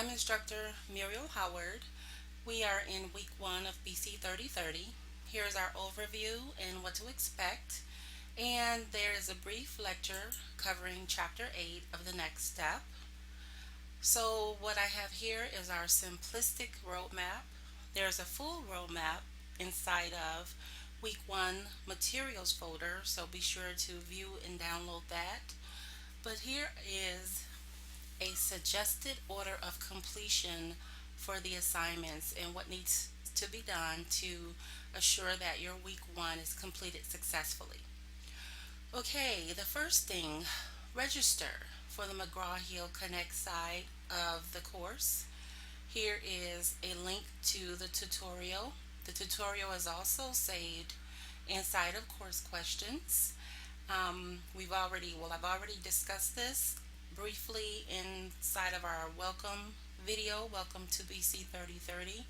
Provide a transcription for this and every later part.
I'm instructor Muriel Howard. We are in week 1 of BC3030. Here's our overview and what to expect. And there is a brief lecture covering chapter 8 of the next step. So what I have here is our simplistic roadmap. There's a full roadmap inside of week 1 materials folder, so be sure to view and download that. But here is a suggested order of completion for the assignments and what needs to be done to assure that your week 1 is completed successfully. Okay, the first thing, register for the McGraw-Hill Connect side of the course. Here is a link to the tutorial. The tutorial is also saved inside of course questions. I've already discussed this briefly inside of our welcome video, Welcome to BC 3030.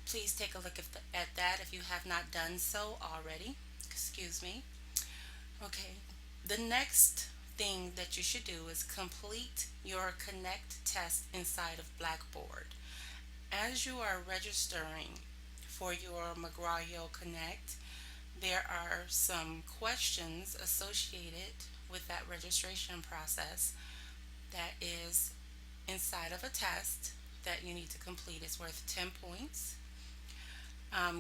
Please take a look at that if you have not done so already. Excuse me. Okay, the next thing that you should do is complete your Connect test inside of Blackboard. As you are registering for your McGraw-Hill Connect, there are some questions associated with that registration process that is inside of a test that you need to complete. It's worth 10 points.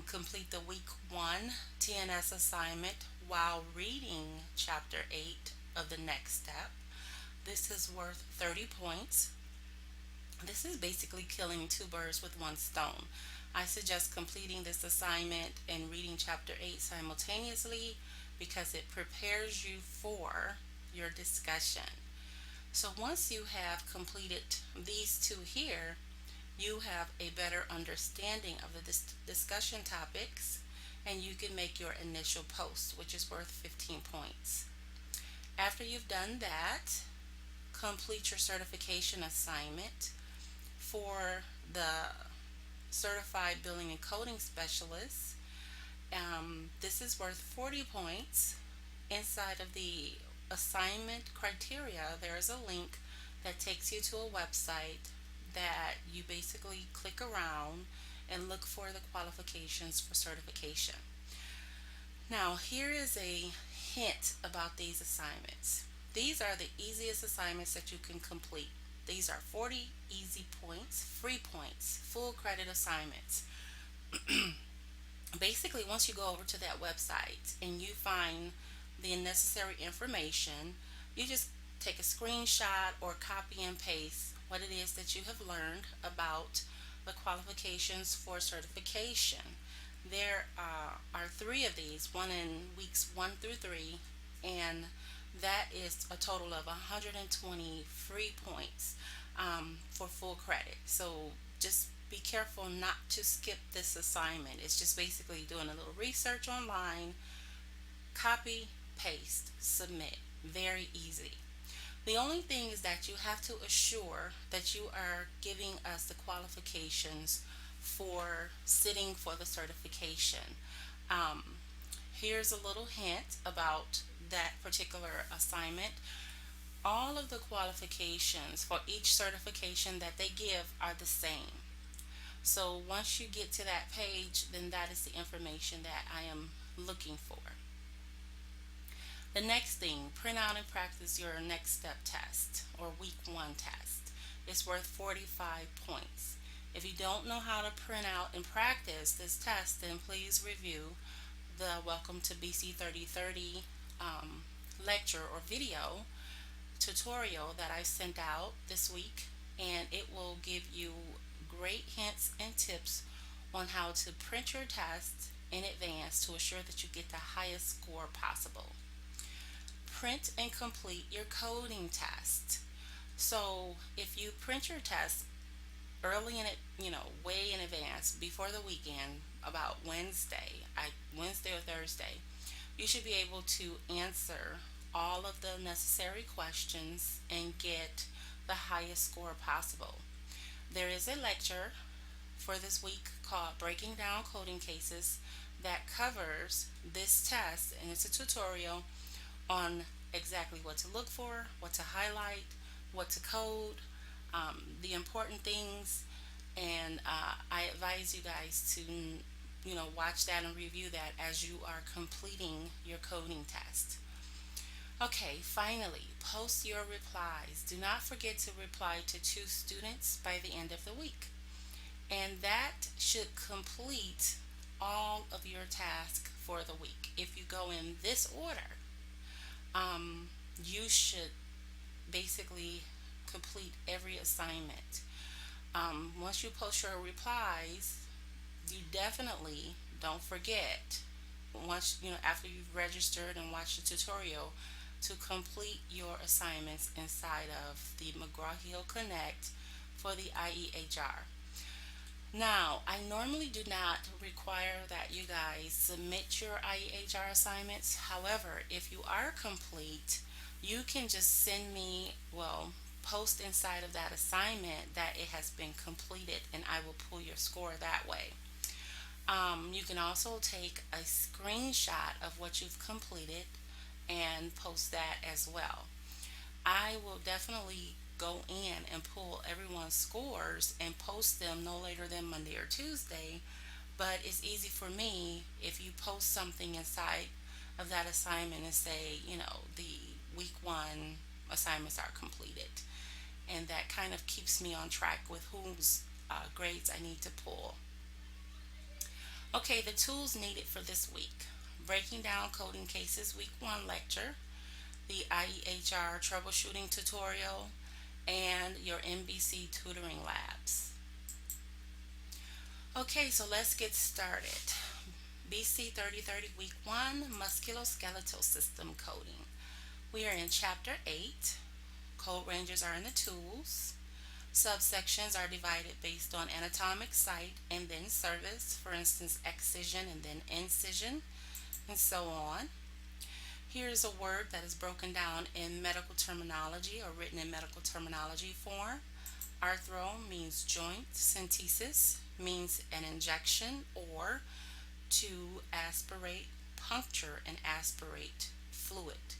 Complete the week 1 TNS assignment while reading chapter 8 of the next step. This is worth 30 points. This is basically killing two birds with one stone. I suggest completing this assignment and reading chapter 8 simultaneously because it prepares you for your discussion. So once you have completed these two here, you have a better understanding of the discussion topics and you can make your initial post, which is worth 15 points. After you've done that, complete your certification assignment for the Certified Billing and Coding Specialist. This is worth 40 points. Inside of the assignment criteria, there is a link that takes you to a website that you basically click around and look for the qualifications for certification. Now, here is a hint about these assignments. These are the easiest assignments that you can complete. These are 40 easy points, free points, full credit assignments. Basically, once you go over to that website and you find the necessary information, you just take a screenshot or copy and paste what it is that you have learned about the qualifications for certification. There are 3 of these, one in weeks 1 through 3, and that is a total of 120 free points for full credit. So just be careful not to skip this assignment. It's just basically doing a little research online, copy, paste, submit. Very easy. The only thing is that you have to assure that you are giving us the qualifications for sitting for the certification. Um, Here's a little hint about that particular assignment. All of the qualifications for each certification that they give are the same. So once you get to that page, then that is the information that I am looking for. The next thing, print out and practice your next step test or week 1 test. It's worth 45 points. If you don't know how to print out and practice this test, then please review the Welcome to BC 3030 lecture or video tutorial that I sent out this week, and it will give you great hints and tips on how to print your test in advance to assure that you get the highest score possible. Print and complete your coding test. So if you print your test early in it, way in advance before the weekend, about Wednesday or Thursday, you should be able to answer all of the necessary questions and get the highest score possible. There is a lecture for this week called Breaking Down Coding Cases that covers this test, and it's a tutorial on exactly what to look for, what to highlight, what to code, The important things, and I advise you guys to, watch that and review that as you are completing your coding test. Okay, finally, post your replies. Do not forget to reply to 2 students by the end of the week. And that should complete all of your tasks for the week. If you go in this order, you should basically complete every assignment. Once you post your replies, you definitely don't forget, once after you've registered and watched the tutorial, to complete your assignments inside of the McGraw-Hill Connect for the IEHR. Now, I normally do not require that you guys submit your IEHR assignments. However, if you are complete, you can just send me, well, post inside of that assignment that it has been completed, and I will pull your score that way. You can also take a screenshot of what you've completed and post that as well. I will definitely go in and pull everyone's scores and post them no later than Monday or Tuesday. But it's easy for me if you post something inside of that assignment and say, the week 1 assignments are completed. And that kind of keeps me on track with whose grades I need to pull. Okay, the tools needed for this week: breaking down coding cases week 1 lecture, the IEHR troubleshooting tutorial, and your NBC tutoring labs. Okay, so let's get started. BC3030 Week 1 Musculoskeletal System Coding. We are in Chapter 8. Code ranges are in the tools. Subsections are divided based on anatomic site and then service, for instance, excision and then incision, and so on. Here's a word that is broken down in medical terminology or written in medical terminology form. Arthro means joint. Centesis means an injection or to aspirate, puncture, and aspirate fluid.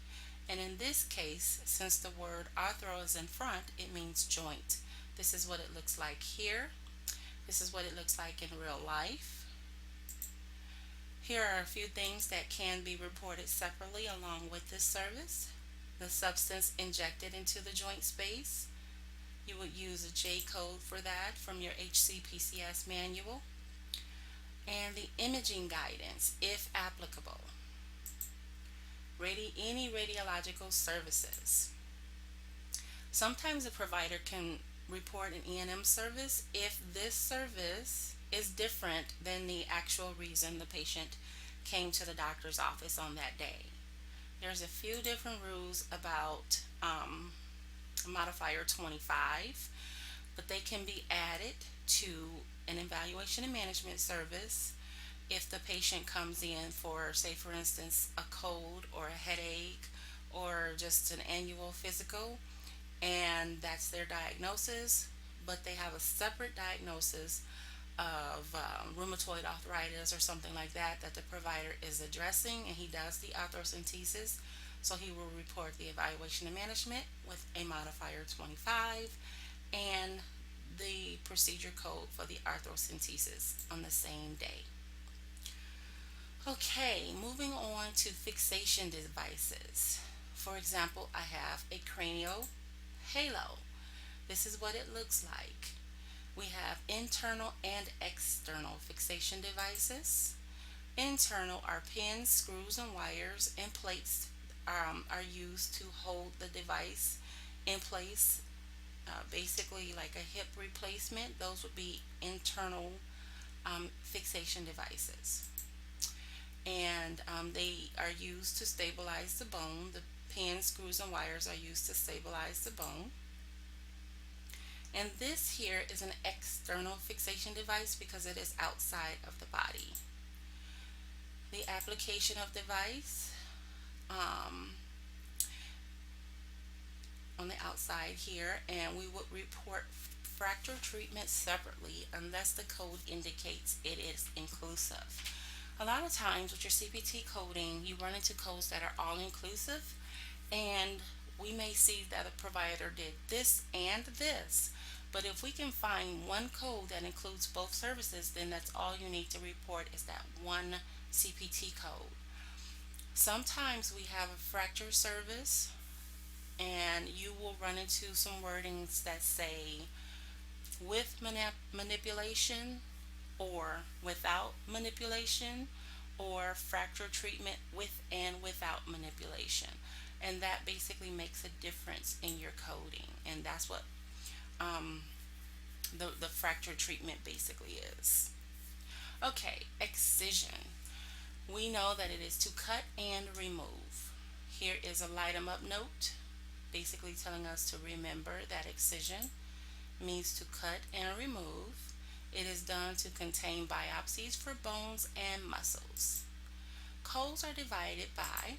And in this case, since the word arthro is in front, it means joint. This is what it looks like here. This is what it looks like in real life. Here are a few things that can be reported separately along with this service. The substance injected into the joint space. You would use a J code for that from your HCPCS manual. And the imaging guidance, if applicable. Any radiological services. Sometimes a provider can report an E&M service if this service is different than the actual reason the patient came to the doctor's office on that day. There's a few different rules about modifier 25, but they can be added to an evaluation and management service if the patient comes in for, say for instance, a cold or a headache or just an annual physical, and that's their diagnosis, but they have a separate diagnosis of rheumatoid arthritis or something like that the provider is addressing, and he does the arthrocentesis, so he will report the evaluation and management with a modifier 25 and the procedure code for the arthrocentesis on the same day. Okay, moving on to fixation devices. For example, I have a cranial halo. This is what it looks like. We have internal and external fixation devices. Internal are pins, screws, and wires, and plates are used to hold the device in place. Basically, like a hip replacement, those would be internal fixation devices. And they are used to stabilize the bone. The pins, screws, and wires are used to stabilize the bone. And this here is an external fixation device because it is outside of the body. The application of device on the outside here, and we would report fracture treatment separately unless the code indicates it is inclusive. A lot of times with your CPT coding, you run into codes that are all inclusive, and We may see that a provider did this and this, but if we can find one code that includes both services, then that's all you need to report is that one CPT code. Sometimes we have a fracture service and you will run into some wordings that say with manipulation or without manipulation, or fracture treatment with and without manipulation. And that basically makes a difference in your coding. And that's what um, the fracture treatment basically is. Okay, excision. We know that it is to cut and remove. Here is a light 'em up note, basically telling us to remember that excision means to cut and remove. It is done to contain biopsies for bones and muscles. Codes are divided by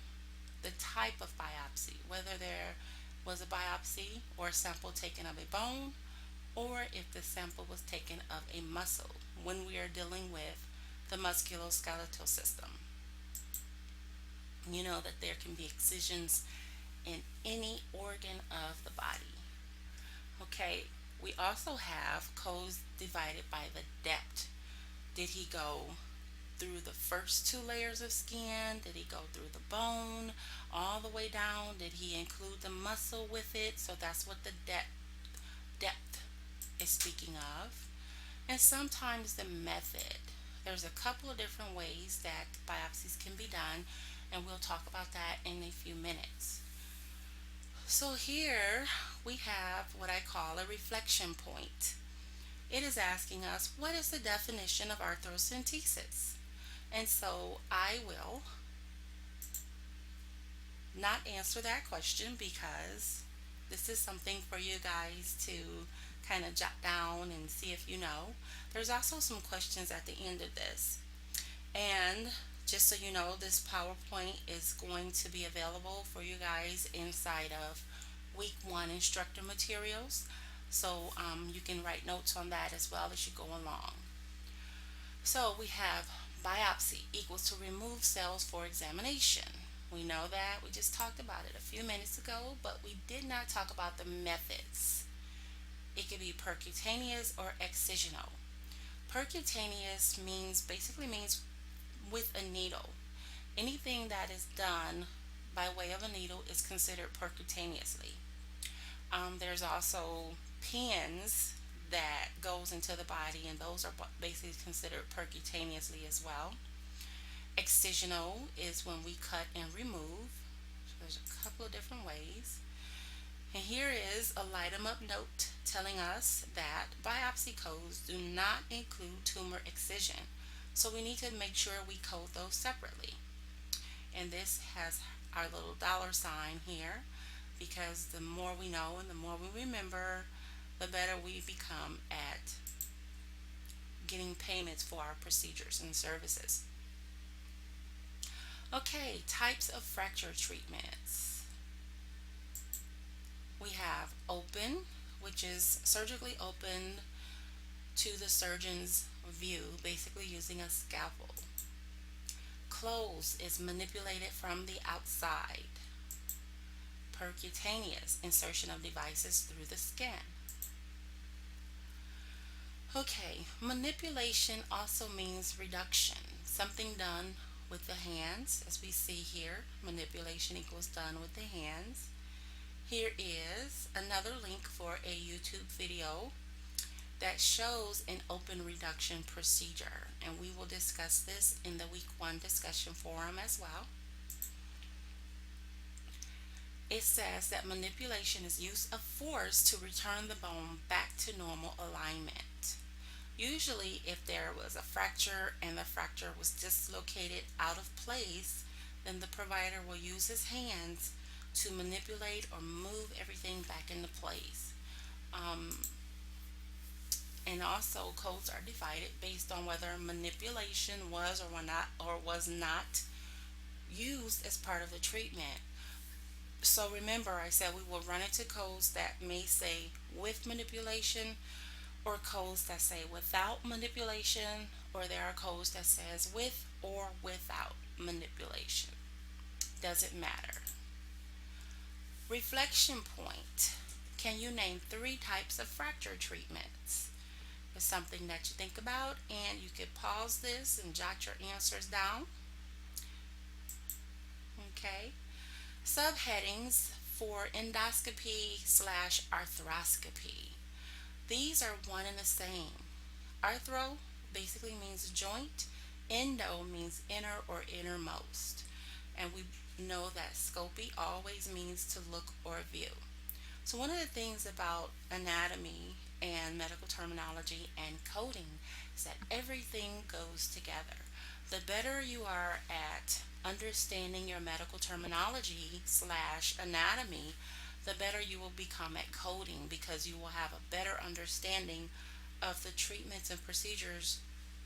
the type of biopsy, whether there was a biopsy or a sample taken of a bone, or if the sample was taken of a muscle when we are dealing with the musculoskeletal system. You know that there can be excisions in any organ of the body. Okay, we also have codes divided by the depth. Did he go through the first two layers of skin? Did he go through the bone all the way down? Did he include the muscle with it? So that's what the depth is speaking of. And sometimes the method. There's a couple of different ways that biopsies can be done, and we'll talk about that in a few minutes. So here we have what I call a reflection point. It is asking us, what is the definition of arthrocentesis? And so I will not answer that question because this is something for you guys to kind of jot down and see if you know. There's also some questions at the end of this. And just so you know, this PowerPoint is going to be available for you guys inside of week 1 instructor materials. So you can write notes on that as well as you go along. So we have biopsy equals to remove cells for examination. We know that. We just talked about it a few minutes ago, but we did not talk about the methods. It could be percutaneous or excisional. Percutaneous basically means with a needle. Anything that is done by way of a needle is considered percutaneously. There's also pins that goes into the body, and those are basically considered percutaneously as well. Excisional is when we cut and remove. So there's a couple of different ways. And here is a light 'em up note telling us that biopsy codes do not include tumor excision. So we need to make sure we code those separately. And this has our little $ here, because the more we know and the more we remember, the better we become at getting payments for our procedures and services. Okay, types of fracture treatments. We have open, which is surgically open to the surgeon's view, basically using a scalpel. Closed is manipulated from the outside. Percutaneous, insertion of devices through the skin. Okay, manipulation also means reduction, something done with the hands. As we see here, manipulation equals done with the hands. Here is another link for a YouTube video that shows an open reduction procedure, and we will discuss this in the week 1 discussion forum as well. It says that manipulation is use of force to return the bone back to normal alignment. Usually if there was a fracture and the fracture was dislocated out of place, then the provider will use his hands to manipulate or move everything back into place. And also codes are divided based on whether manipulation was or was not used as part of the treatment. So remember, I said we will run into codes that may say with manipulation, or codes that say without manipulation, or there are codes that says with or without manipulation. Doesn't matter. Reflection point. Can you name three types of fracture treatments? It's something that you think about, and you could pause this and jot your answers down. Okay. Subheadings for endoscopy slash arthroscopy. These are one and the same. Arthro basically means joint, endo means inner or innermost. And we know that scopy always means to look or view. So, one of the things about anatomy and medical terminology and coding is that everything goes together. The better you are at understanding your medical terminology slash anatomy, the better you will become at coding because you will have a better understanding of the treatments and procedures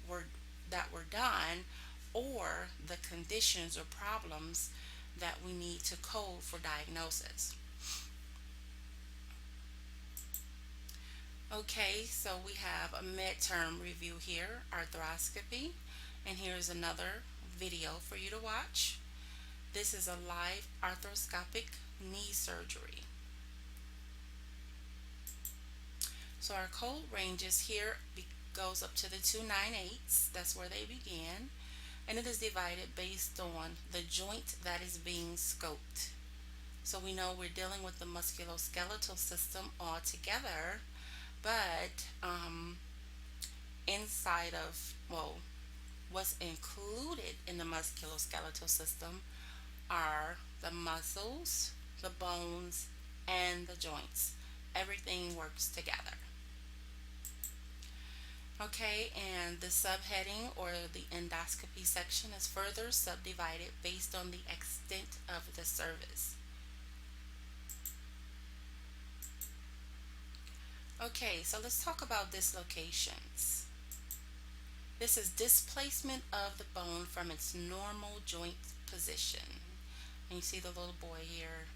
were, that were done, or the conditions or problems that we need to code for diagnosis. Okay, so we have a midterm review here, arthroscopy, and here's another video for you to watch. This is a live arthroscopic knee surgery. So our code ranges here goes up to the 298s. That's where they begin. And it is divided based on the joint that is being scoped. So we know we're dealing with the musculoskeletal system altogether, but inside of, well, what's included in the musculoskeletal system are the muscles, the bones, and the joints. Everything works together. Okay, and the subheading or the endoscopy section is further subdivided based on the extent of the service. Okay, so let's talk about dislocations. This is displacement of the bone from its normal joint position. And you see the little boy here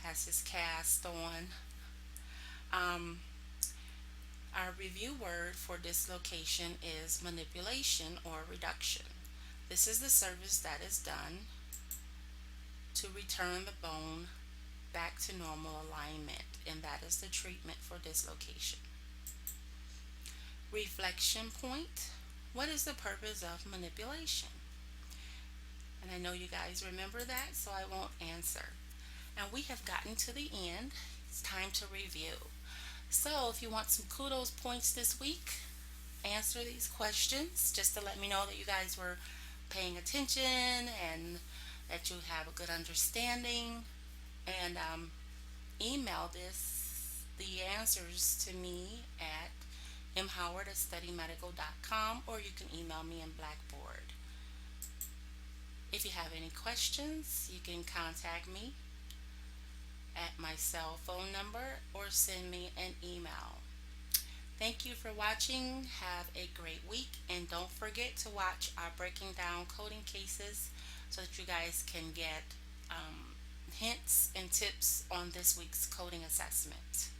has his cast on. Our review word for dislocation is manipulation or reduction. This is the service that is done to return the bone back to normal alignment, and that is the treatment for dislocation. Reflection point. What is the purpose of manipulation? And I know you guys remember that, so I won't answer. And we have gotten to the end. It's time to review. So if you want some kudos points this week, answer these questions just to let me know that you guys were paying attention and that you have a good understanding. And email the answers to me at mhoward@studymedical.com, or you can email me in Blackboard. If you have any questions, you can contact me at my cell phone number or send me an email. Thank you for watching. Have a great week, and don't forget to watch our breaking down coding cases so that you guys can get hints and tips on this week's coding assessment.